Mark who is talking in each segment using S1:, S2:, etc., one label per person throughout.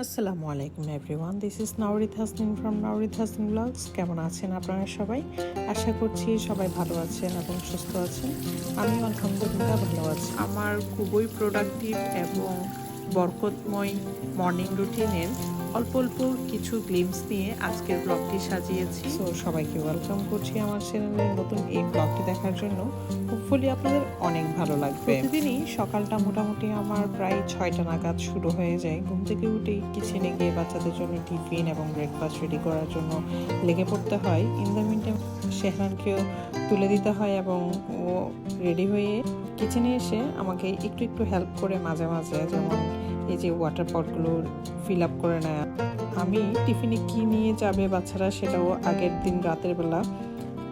S1: আসসালামু আলাইকুম everyone, this is Nowridhasnin from nowridhasninvlogzz। কেমন আছেন আপনারা সবাই? আশা করছি সবাই ভালো আছেন এবং সুস্থ আছেন। আমি আলহামদুলিল্লাহ ভালো আছি। আমার খুবই প্রোডাক্টিভ এবং বরকতময় মর্নিং রুটিনের অল্প অল্প কিছু গ্লিমস নিয়ে আজকের ব্লগটি সাজিয়েছি। সো সবাইকে ওয়েলকাম করছি আমার চ্যানেলের নতুন এই ব্লগটি দেখার জন্য। হোপফুলি আপনাদের অনেক ভালো লাগবে। প্রতিদিনই সকালটা মোটামুটি আমার প্রায় 6টা নাগাদ শুরু হয়ে যায়। ঘুম থেকে উঠেই কিচেনে গিয়ে বাচ্চাদের জন্য টিফিন এবং ব্রেকফাস্ট রেডি করার জন্য লেগে পড়তে হয়। ইন দ্য মিনটাইম শেহরানকেও তুলে দিতে হয় এবং ও রেডি হয়ে কিচেনে এসে আমাকে একটু একটু হেল্প করে মাঝে মাঝে, যেমন এই যে ওয়াটার পটগুলো ফিল আপ করে নেয়। আমি টিফিনে কি নিয়ে যাবে বাচ্চারা সেটাও আগের দিন রাতের বেলা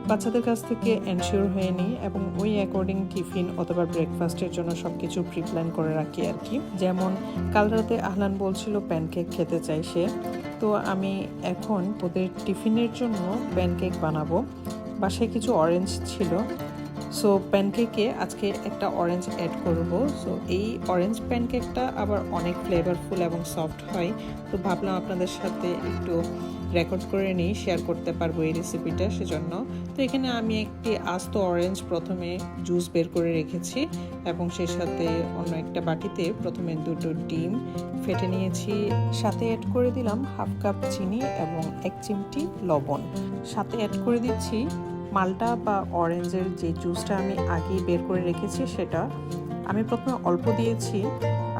S1: বাচ্চাদের কাছ থেকে এনশিওর হয়ে নিই এবং ওই অ্যাকর্ডিং টিফিন অথবা ব্রেকফাস্টের জন্য সব কিছু প্রিপ্ল্যান করে রাখি আর কি। যেমন কাল রাতে আহলান বলছিল প্যানকেক খেতে চাই সে, তো আমি এখন ওদের টিফিনের জন্য প্যানকেক বানাবো। বাসায় কিছু অরেঞ্জ ছিল, সো প্যানকেকে আজকে একটা অরেঞ্জ অ্যাড করব। সো এই অরেঞ্জ প্যানকেকটা আবার অনেক ফ্লেভারফুল এবং সফট হয়, তো ভাবলাম আপনাদের সাথে একটু রেকর্ড করে নিই, শেয়ার করতে পারবো এই রেসিপিটা, সেজন্য। তো এখানে আমি একটি আস্ত অরেঞ্জ প্রথমে জুস বের করে রেখেছি এবং সেই সাথে অন্য একটা বাটিতে প্রথমে 2টো ডিম ফেটে নিয়েছি। সাথে অ্যাড করে দিলাম হাফ কাপ চিনি এবং 1 চিমটি লবণ। সাথে অ্যাড করে দিচ্ছি মাল্টা বা অরেঞ্জের যে জুসটা আমি আগেই বের করে রেখেছি, সেটা আমি প্রথমে অল্প দিয়েছি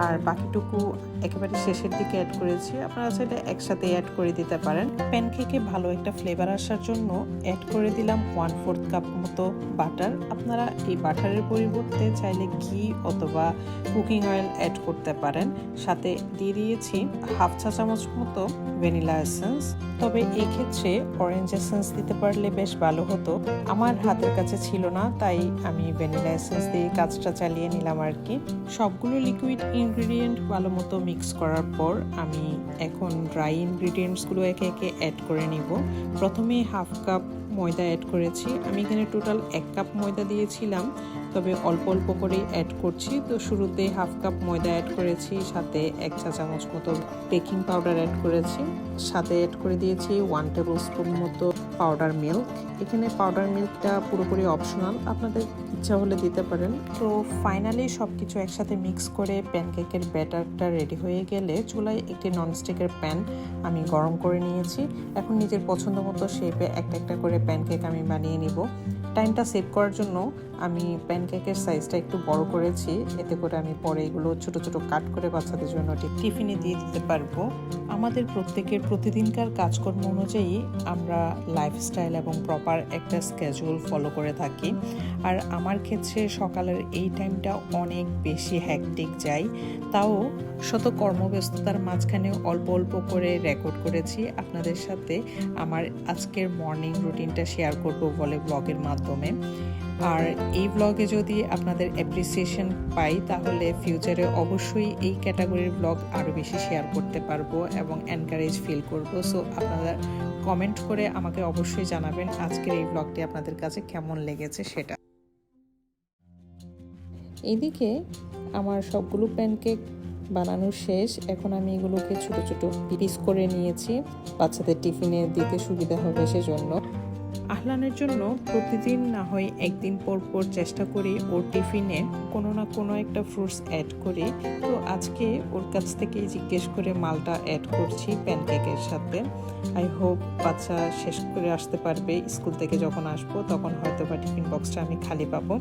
S1: আর বাকিটুকু একেবারে শেষের দিকে অ্যাড করেছি। আপনারা চাইলে একসাথে অ্যাড করে দিতে পারেন। প্যানকেকে ভালো একটা ফ্লেভার আসার জন্য অ্যাড করে দিলাম 1/4 কাপ মতো বাটার। আপনারা এই বাটারের পরিবর্তে চাইলে ঘি অথবা কুকিং অয়েল অ্যাড করতে পারেন। সাথে দিয়ে দিয়েছি হাফ চা চামচ মতো ভ্যানিলা এসেন্স, তবে এই ক্ষেত্রে অরেঞ্জ এসেন্স দিতে পারলে বেশ ভালো হতো। আমার হাতের কাছে ছিল না, তাই আমি ভ্যানিলা এসেন্স দিয়ে কাজটা চালিয়ে নিলাম আর কি। সবগুলো লিকুইড ইনগ্রিডিয়েন্ট ভালো মতো মিক্স করার পর আমি এখন ড্রাই ইনগ্রিডিয়েন্টসগুলো একে একে অ্যাড করে নিব। প্রথমে হাফ কাপ ময়দা অ্যাড করেছি। আমি এখানে টোটাল 1 কাপ ময়দা দিয়েছিলাম, তবে অল্প অল্প করেই অ্যাড করছি। তো শুরুতে হাফ কাপ ময়দা অ্যাড করেছি, সাথে 1 চা চামচ মতো বেকিং পাউডার অ্যাড করেছি, সাথে অ্যাড করে দিয়েছি 1 টেবিল স্পুন মতো পাউডার মিল্ক। এখানে পাউডার মিল্কটা পুরোপুরি অপশনাল, আপনাদের ইচ্ছা হলে দিতে পারেন। তো ফাইনালি সব কিছু একসাথে মিক্স করে প্যানকেকের ব্যাটারটা রেডি হয়ে গেলে চুলায় একটি ননস্টিকের প্যান আমি গরম করে নিয়েছি। এখন নিজের পছন্দ মতো শেপে একটা একটা করে প্যানকেক আমি বানিয়ে নিব। টাইমটা সেভ করার জন্য আমি প্যানকেকের সাইজটা একটু বড় করেছি, এতে করে আমি পরে এগুলো ছোট ছোট কাট করে বাচ্চাদের জন্য টিফিনে দিয়ে দিতে পারবো। আমাদের প্রত্যেকের প্রতিদিনকার কাজকর্ম অনুযায়ী আমরা লাইফস্টাইল এবং প্রপার একটা স্কেজুল ফলো করে থাকি, আর আমার ক্ষেত্রে সকালের এই টাইমটা অনেক বেশি হ্যাকটিক যায়। তাও শত কর্মব্যস্ততার মাঝখানে অল্প অল্প করে রেকর্ড করেছি আপনাদের সাথে আমার আজকের মর্নিং রুটিনটা শেয়ার করব বলে ব্লগের মাধ্যমে। আর এই ব্লগে যদি আপনাদের অ্যাপ্রিসিয়েশন পাই তাহলে ফিউচারে অবশ্যই এই ক্যাটাগরির ব্লগ আরও বেশি শেয়ার করতে পারবো এবং এনকারেজ ফিল করব। সো আপনারা কমেন্ট করে আমাকে অবশ্যই জানাবেন আজকের এই ব্লগটি আপনাদের কাছে কেমন লেগেছে সেটা। এদিকে আমার সবগুলো প্যানকেক বানানো শেষ। এখন আমি এগুলোকে ছোট ছোট পিস করে নিয়েছি, বাচ্চাদের টিফিনে দিতে সুবিধা হবে সেজন্য। আহলানের জন্য প্রতিদিন না হয় একদিন পর পর চেষ্টা করি ওর টিফিনে কোনো না কোনো একটা ফ্রুটস অ্যাড করি। তো আজকে ওর কাছ থেকে জিজ্ঞেস করে মালটা অ্যাড করছি প্যানকেকের সাথে। আই হোপ বাচ্চা শেষ করে আসতে পারবে, স্কুল থেকে যখন আসবো তখন হয়তো বা টিফিন বক্সটা আমি খালি পাবো।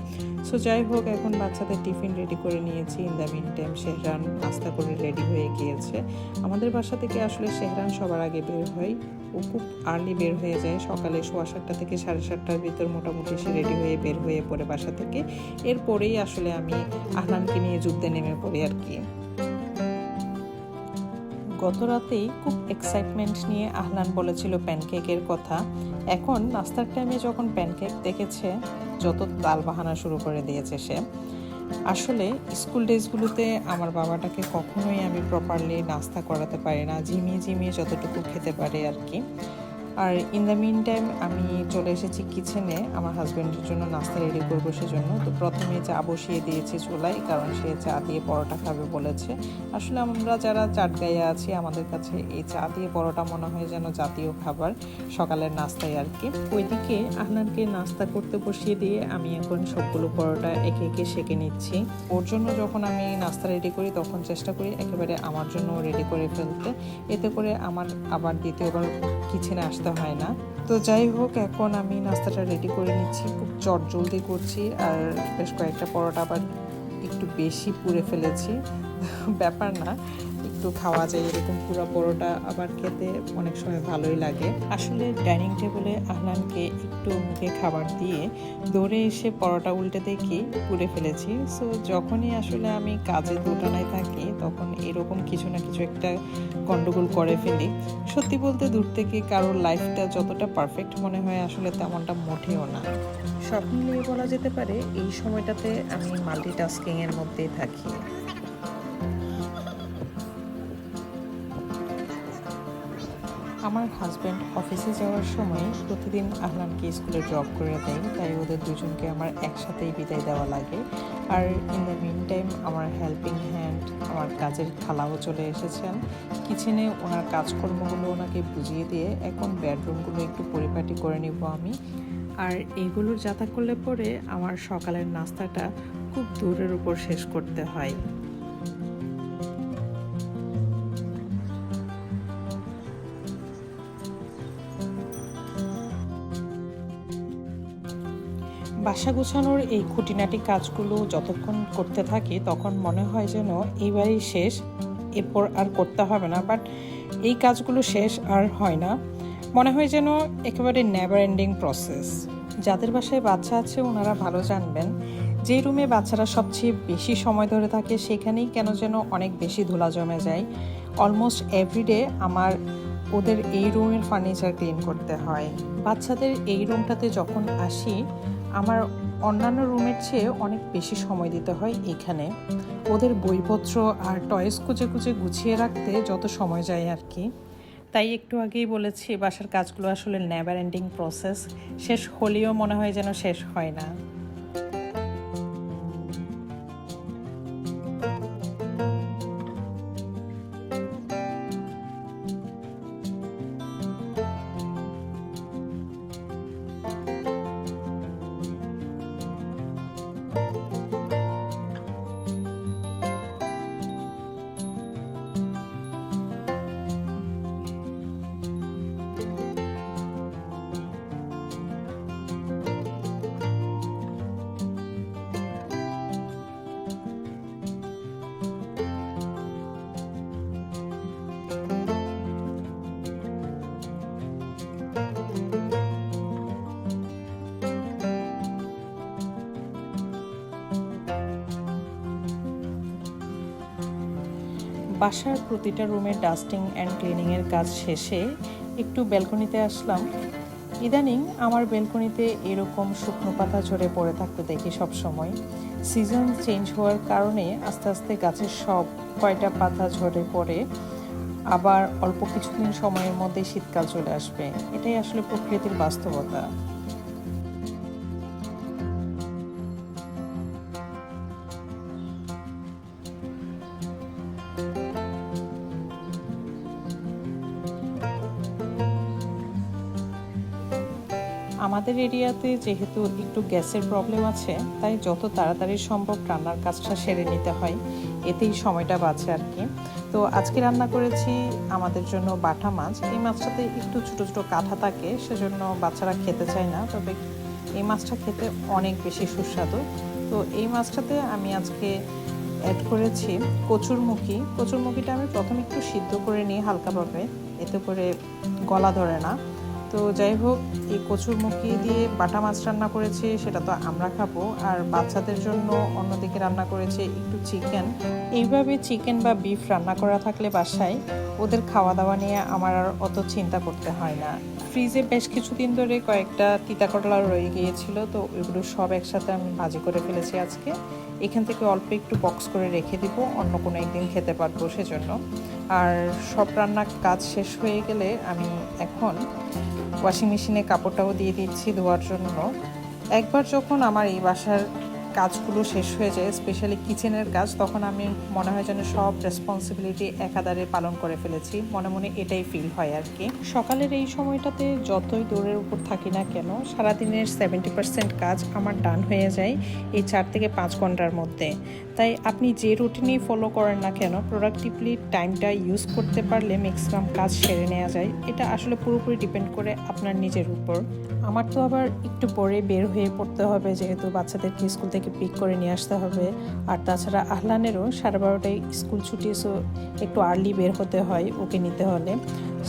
S1: সো যাই হোক, এখন বাচ্চাদের টিফিন রেডি করে নিয়েছি। In the mean time Shehran নাস্তা করে রেডি হয়ে গিয়েছে। আমাদের বাসা থেকে আসলে শেহরান সবার আগে বের হয়, ও খুব আর্লি বের হয়ে যায়, সকালে 7:15 থেকে 7:30টার ভিতর মোটামুটি সে রেডি হয়ে বের হয়ে পড়ে বাসা থেকে। এরপরেই আসলে আমি আহলানকে নিয়ে যুদ্ধে নেমে পড়ি আর কি। গত রাতেই খুব এক্সাইটমেন্ট নিয়ে আহলান বলেছিল প্যানকেকের কথা। এখন নাস্তার টাইমে যখন প্যানকেক দেখেছে যত তাল বাহানা শুরু করে দিয়েছে সে। আসলে স্কুল ডেজগুলোতে আমার বাবাটাকে কখনোই আমি প্রপারলি নাস্তা করাতে পারি না, ঝিমিয়ে ঝিমিয়ে যতটুকু খেতে পারে আর কি। আর ইন দ্য মিন টাইম আমি চলে এসেছি কিচেনে আমার হাজব্যান্ডের জন্য নাস্তা রেডি করবো সেজন্য। তো প্রথমে চা বসিয়ে দিয়েছি চুলায়, কারণ সে চা দিয়ে পরোটা খাবে বলেছে। আসলে আমরা যারা চাটগাঁয়ে আছি আমাদের কাছে এই চা দিয়ে পরোটা মনে হয় যেন জাতীয় খাবার, সকালের নাস্তায় আর কি। ওইদিকে আহনানকে নাস্তা করতে বসিয়ে দিয়ে আমি এখন সবগুলো পরোটা একে একে সেঁকে নিচ্ছি। ওর জন্য যখন আমি নাস্তা রেডি করি তখন চেষ্টা করি একেবারে আমার জন্য রেডি করে ফেলতে, এতে করে আমার আবার দ্বিতীয়বার কিচেনে আসতে হয় না। তো যাই হোক, এখন আমি নাস্তাটা রেডি করে নিচ্ছি, খুব চটজলদি করছি। আর বেশ কয়েকটা পরোটা আবার একটু বেশি পুড়ে ফেলেছি, ব্যাপার না, একটু খাওয়া যায় এরকম পুরো পরোটা আবার খেতে অনেক সময় ভালোই লাগে। আসলে ডাইনিং টেবিলে আহনানকে একটু মুখে খাবার দিয়ে দৌড়ে এসে পরোটা উল্টে দেখি পুড়ে ফেলেছি। সো যখনই আসলে আমি কাজে দোটানায় থাকি তখন এরকম কিছু না কিছু একটা গন্ডগোল করে ফেলি। সত্যি বলতে দূর থেকে কারোর লাইফটা যতটা পারফেক্ট মনে হয় আসলে তেমনটা মোটেও না। সব মিলিয়ে বলা যেতে পারে এই সময়টাতে আমি মাল্টিটাস্কিংয়ের মধ্যেই থাকি। আমার হাজব্যান্ড অফিসে যাওয়ার সময় প্রতিদিন আহলানকে স্কুলে ড্রপ করে দেয়, তাই ওদের দুজনকে আমার একসাথেই বিদায় দেওয়া লাগে। আর ইন দ্য মিন টাইম আমার হেল্পিং হ্যান্ড, আমার কাজের খালাও চলে এসেছেন কিচেনে। ওনার কাজকর্মগুলো ওনাকে বুঝিয়ে দিয়ে এখন বেডরুমগুলো একটু পরিপাটি করে নিব আমি। আর এইগুলোর যাতা করলে পরে আমার সকালের নাস্তাটা খুব দূরের উপর শেষ করতে হয়। বাসা গোছানোর এই খুঁটিনাটি কাজগুলো যতক্ষণ করতে থাকি তখন মনে হয় যেন এইবারই শেষ, এরপর আর করতে হবে না। বাট এই কাজগুলো শেষ আর হয় না, মনে হয় যেন একেবারে নেভার এন্ডিং প্রসেস। যাদের বাসায় বাচ্চা আছে ওনারা ভালো জানবেন, যে রুমে বাচ্চারা সবচেয়ে বেশি সময় ধরে থাকে সেখানেই কেন যেন অনেক বেশি ধুলা জমে যায়। অলমোস্ট এভরিডে আমার ওদের এই রুমের ফার্নিচার ক্লিন করতে হয়। বাচ্চাদের এই রুমটাতে যখন আসি আমার অন্যান্য রুমের চেয়ে অনেক বেশি সময় দিতে হয় এখানে। ওদের বইপত্র আর টয়েস খুঁজে খুঁজে গুছিয়ে রাখতে যত সময় যায় আর কি। তাই একটু আগেই বলেছি বাসার কাজগুলো আসলে নেভার এন্ডিং প্রসেস, শেষ হলেও মনে হয় যেন শেষ হয় না। বাসার প্রতিটা রুমের ডাস্টিং অ্যান্ড ক্লিনিংয়ের কাজ শেষে একটু ব্যালকনিতে আসলাম। ইদানিং আমার ব্যালকনিতে এরকম শুকনো পাতা ঝরে পড়ে থাকতে দেখি সব সময়। সিজন চেঞ্জ হওয়ার কারণে আস্তে আস্তে গাছের সব কয়টা পাতা ঝরে পড়ে, আবার অল্প কিছুদিন সময়ের মধ্যে শীতকাল চলে আসবে। এটাই আসলে প্রকৃতির বাস্তবতা। আমাদের এরিয়াতে যেহেতু একটু গ্যাসের প্রবলেম আছে, তাই যত তাড়াতাড়ি সম্ভব রান্নার কাজটা সেরে নিতে হয়, এতেই সময়টা বাঁচে আর কি। তো আজকে রান্না করেছি আমাদের জন্য বাটা মাছ। এই মাছটাতে একটু ছোটো ছোটো কাঁটা থাকে, সেজন্য বাচ্চারা খেতে চায় না, তবে এই মাছটা খেতে অনেক বেশি সুস্বাদু। তো এই মাছটাতে আমি আজকে অ্যাড করেছি কচুরমুখী। কচুরমুখীটা আমি প্রথমে একটু সিদ্ধ করে নিই হালকাভাবে, এতে করে গলা ধরে না। তো যাই হোক, এই কচুরমুখী দিয়ে বাটা মাছ রান্না করেছি, সেটা তো আমরা খাবো। আর বাচ্চাদের জন্য অন্যদিকে রান্না করেছি একটু চিকেন। এইভাবে চিকেন বা বিফ রান্না করা থাকলে বাসায় ওদের খাওয়া দাওয়া নিয়ে আমার আর অত চিন্তা করতে হয় না। ফ্রিজে বেশ কিছুদিন ধরে কয়েকটা তিতা করলা রয়ে গিয়েছিল, তো ওইগুলো সব একসাথে আমি ভাজি করে ফেলেছি আজকে। এখান থেকে অল্প একটু বক্স করে রেখে দিব, অন্য কোনো একদিন খেতে পারবো সেজন্য। আর সব রান্নার কাজ শেষ হয়ে গেলে আমি এখন ওয়াশিং মেশিনে কাপড়টাও দিয়ে দিচ্ছি ধোয়ার জন্য। একবার যখন আমার এই বাসার কাজগুলো শেষ হয়ে যায়, স্পেশালি কিচেনের কাজ, তখন আমি মনে হয় যেন সব রেসপন্সিবিলিটি একাধারে পালন করে ফেলেছি, মনে মনে এটাই ফিল হয় আর কি। সকালের এই সময়টাতে যতই দৌড়ের উপর থাকি না কেন, সারাদিনের 70% কাজ আমার ডান হয়ে যায় এই 4 থেকে 5 ঘন্টার মধ্যে। তাই আপনি যে রুটিনই ফলো করেন না কেন, প্রোডাক্টিভলি টাইমটা ইউজ করতে পারলে ম্যাক্সিমাম কাজ সেরে নেওয়া যায়। এটা আসলে পুরোপুরি ডিপেন্ড করে আপনার নিজের উপর। আমার তো আবার একটু পরে বের হয়ে পড়তে হবে, যেহেতু বাচ্চাদেরকে স্কুল থেকে পিক করে নিয়ে আসতে হবে। আর তাছাড়া আহলানেরও 12:30টায় স্কুল ছুটি, সো একটু আর্লি বের হতে হয় ওকে নিতে হলে।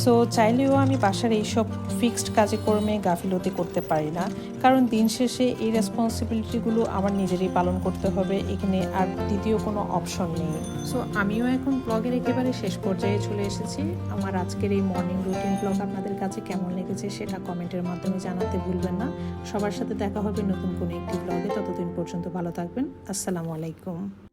S1: সো চাইলেও আমি বাসার এইসব ফিক্সড কাজে কর্মে গাফিলতি করতে পারি না, কারণ দিন শেষে এই রেসপন্সিবিলিটিগুলো আমার নিজেরই পালন করতে হবে, এখানে আর দ্বিতীয় কোনো অপশন নেই। সো আমিও এখন ব্লগের একেবারে শেষ পর্যায়ে চলে এসেছি। আমার আজকের এই মর্নিং রুটিন ব্লগ আপনাদের কাছে কেমন লেগেছে সেটা কমেন্টের মাধ্যমে জানাতে ভুলবেন না। সবার সাথে দেখা হবে নতুন কোনো একটি ব্লগে। ততদিন পর্যন্ত ভালো থাকবেন। আসসালামু আলাইকুম।